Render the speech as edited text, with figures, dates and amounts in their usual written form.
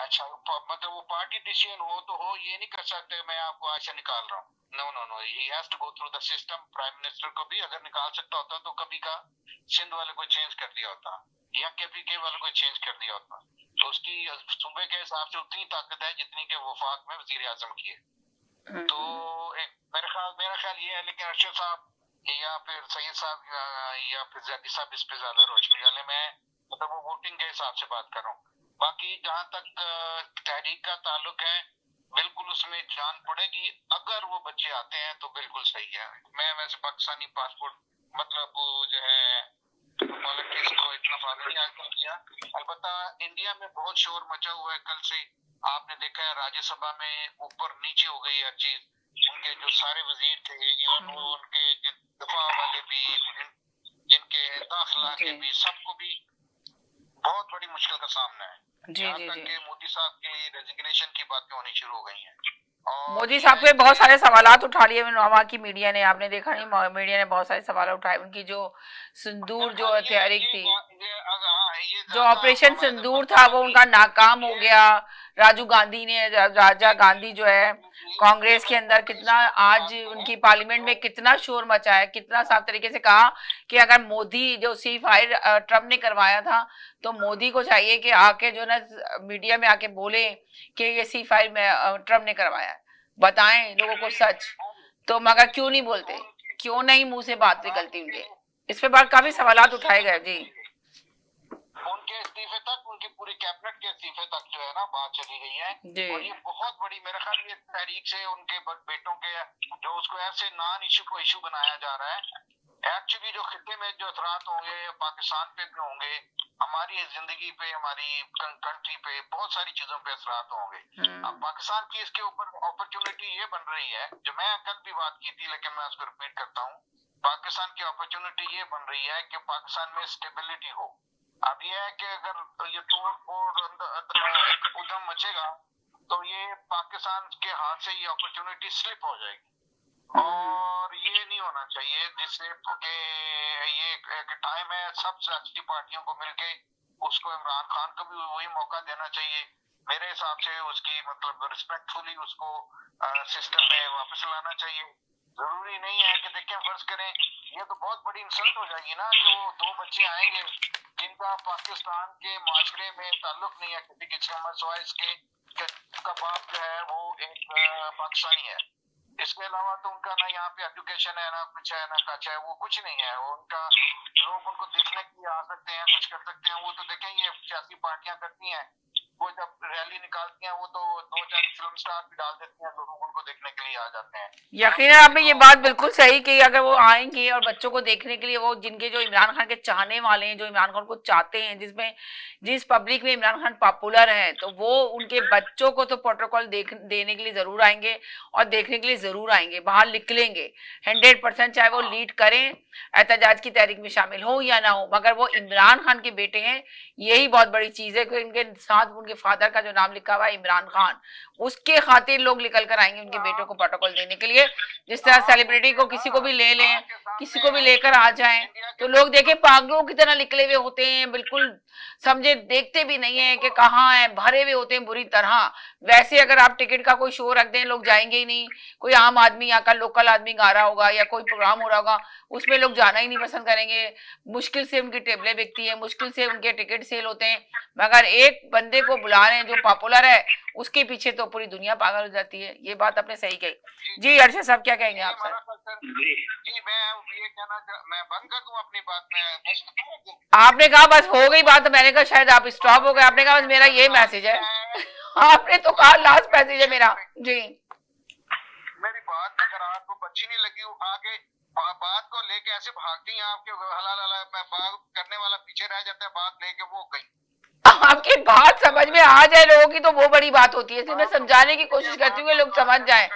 अच्छा, मतलब वो पार्टी डिसीजन हो तो हो, ये नहीं कर सकते मैं आपको आज से निकाल रहा हूँ। No no no, he has to go through the system. Prime minister को भी अगर निकाल सकता होता तो कभी का सिंध वाले को चेंज कर दिया होता या केपीके वाले को चेंज कर दिया होता। तो उसकी सूबे के हिसाब से उतनी ताकत है जितनी के वफाक में वजीर आजम की है। तो एक मेरा ख्याल ये है, लेकिन अरशद साहब या फिर सैयद साहब या फिर जैदी साहब इस पे ज्यादा रोशनी डाले। मैं मतलब वो वोटिंग के हिसाब से बात कर रहा हूँ। बाकी जहां तक तहरीक का ताल्लुक है, बिल्कुल उसमें जान पड़ेगी। अगर वो बच्चे आते हैं तो बिल्कुल सही है। मैं वैसे पाकिस्तानी पासपोर्ट मतलब वो जो है पॉलिटिक्स को इतना फॉलो नहीं आजकल किया। अलबत्ता इंडिया में बहुत शोर मचा हुआ है। कल से आपने देखा है राज्यसभा में ऊपर नीचे हो गई हर चीज। उनके जो सारे वजीर थे, इवन वो उनके दफा वाले भी, जिनके दाखिला के भी, सबको भी बहुत बड़ी मुश्किल का सामना है। यहाँ तक कि मोदी साहब के लिए रेजिग्नेशन की बातें होनी शुरू हो गई हैं। मोदी साहब पे बहुत सारे सवालात उठा लिए वहाँ की मीडिया ने, आपने देखा नहीं, मीडिया ने बहुत सारे सवाल उठाए। उनकी जो सिंदूर जो तहरीक थी, जो ऑपरेशन सिंदूर था वो उनका नाकाम हो गया। राजीव गांधी ने, राजा गांधी जो है कांग्रेस के अंदर कितना आज उनकी पार्लियामेंट में कितना शोर मचा है, कितना साफ तरीके से कहा कि अगर मोदी जो C5 ट्रम्प ने करवाया था तो मोदी को चाहिए कि आके जो ना मीडिया में आके बोले कि ये C5 में ट्रम्प ने करवाया है, बताएं लोगों को सच। तो मगर क्यों नहीं बोलते, क्यों नहीं मुंह से बात निकलती उनके? इस पे बात काफी सवालात उठाए गए जी। उनके इस्तीफे तक, उनकी पूरी कैबिनेट के इस्तीफे तक जो है ना बात चली गई है। और ये बहुत बड़ी, मेरे ख्याल ये तहरीक से उनके बेटों के जो उसको ऐसे नॉन इशू को इशू बनाया जा रहा है। एक्चुअली जो खिते में जो असरात होंगे पाकिस्तान पे भी होंगे, हमारी जिंदगी पे, हमारी कंट्री पे, बहुत सारी चीजों पे असरात होंगे। अब पाकिस्तान की इसके ऊपर अपॉर्चुनिटी ये बन रही है, जो मैं कल भी बात की थी लेकिन मैं उसको रिपीट करता हूँ। पाकिस्तान की अपॉर्चुनिटी ये बन रही है कि पाकिस्तान में स्टेबिलिटी हो। अब ये है कि अगर ये तोड़ फोड़ उधम मचेगा तो ये पाकिस्तान के हाथ से ये अपॉर्चुनिटी स्लिप हो जाएगी। और ये नहीं होना चाहिए, जिससे ये एक टाइम है सब सियासी पार्टियों को मिलके उसको इमरान खान को भी वही मौका देना चाहिए मेरे हिसाब से। उसकी मतलब रिस्पेक्टफुली उसको सिस्टम में वापस लाना चाहिए। जरूरी नहीं है कि देखें, फर्ज करें ये तो बहुत बड़ी इंसल्ट हो जाएगी ना, जो दो बच्चे आएंगे जिनका पाकिस्तान के माशरे में ताल्लुक नहीं है किसी किस्म में, सवाए इसके उसका बाप जो है वो एक पाकिस्तानी है। इसके अलावा तो उनका ना यहाँ पे एजुकेशन है, ना कुछ है, ना कुछ है, वो कुछ नहीं है। वो उनका लोग उनको देखने के लिए आ सकते हैं, कुछ कर सकते हैं। वो तो देखें ये सियासी पार्टियां करती हैं, वो जब रैली निकालती हैं वो तो 2-4 फिल्म स्टार भी डाल देती हैं, लोग उनको देखने के लिए आ जाते हैं। यकीनन आपने ये बात बिल्कुल सही की। अगर वो आएंगे और बच्चों को देखने के लिए, वो जिनके जो इमरान खान के चाहने वाले हैं, जो इमरान खान को चाहते हैं, जिस पब्लिक में इमरान खान पॉपुलर है, तो वो उनके बच्चों को तो प्रोटोकॉल देने के लिए जरूर आएंगे और देखने के लिए जरूर आएंगे, बाहर निकलेंगे 100%, चाहे वो लीड करें, एहतजाज की तहरीक में शामिल हो या ना हो। मगर वो इमरान खान के बेटे हैं, यही बहुत बड़ी चीज है कि उनके साथ उनके फादर का जो नाम लिखा हुआ है इमरान खान, उसके खातिर लोग निकल कर आएंगे उनके बेटों को प्रोटोकॉल देने के लिए। जिस तरह सेलिब्रिटी को किसी को भी ले लें, किसी को भी लेकर आ जाएं, तो लोग देखें पागलों की तरह निकले हुए होते हैं, बिल्कुल समझे देखते भी नहीं है कि कहाँ है, भरे हुए होते हैं बुरी तरह। वैसे अगर आप टिकट का कोई शो रख दें, लोग जाएंगे ही नहीं। कोई आम आदमी यहाँ का लोकल आदमी गा रहा होगा या कोई प्रोग्राम हो रहा होगा, उसमें लोग जाना ही नहीं पसंद करेंगे। मुश्किल से उनकी टेबलें बिकती है, मुश्किल से उनके टिकट सेल होते हैं। मगर एक बंदे को बुला रहे हैं जो पॉपुलर है, उसके पीछे तो पूरी दुनिया पागल हो जाती है। ये बात आपने सही कही जी। अरशद साहब क्या कहेंगे आप सर? जी मैं ये कहना, मैं बंद कर दूं अपनी बात में? आपने कहा बस हो गई बात, तो मैंने कहा शायद आप स्टॉप हो गए। आपने कहा बस मेरा ये मैसेज है। आपने तो कहा लास्ट मैसेज है मेरा जी। मेरी बात अगर आपको अच्छी नहीं लगी, आगे बात को लेके ऐसे भागती हैं आपके हलाल बात करने वाला पीछे रह जाता है, बात लेके वो गई। आपकी बात समझ में आ जाए लोगों की तो वो बड़ी बात होती है, इसलिए मैं समझाने की कोशिश करती हूँ कि लोग समझ जाएं।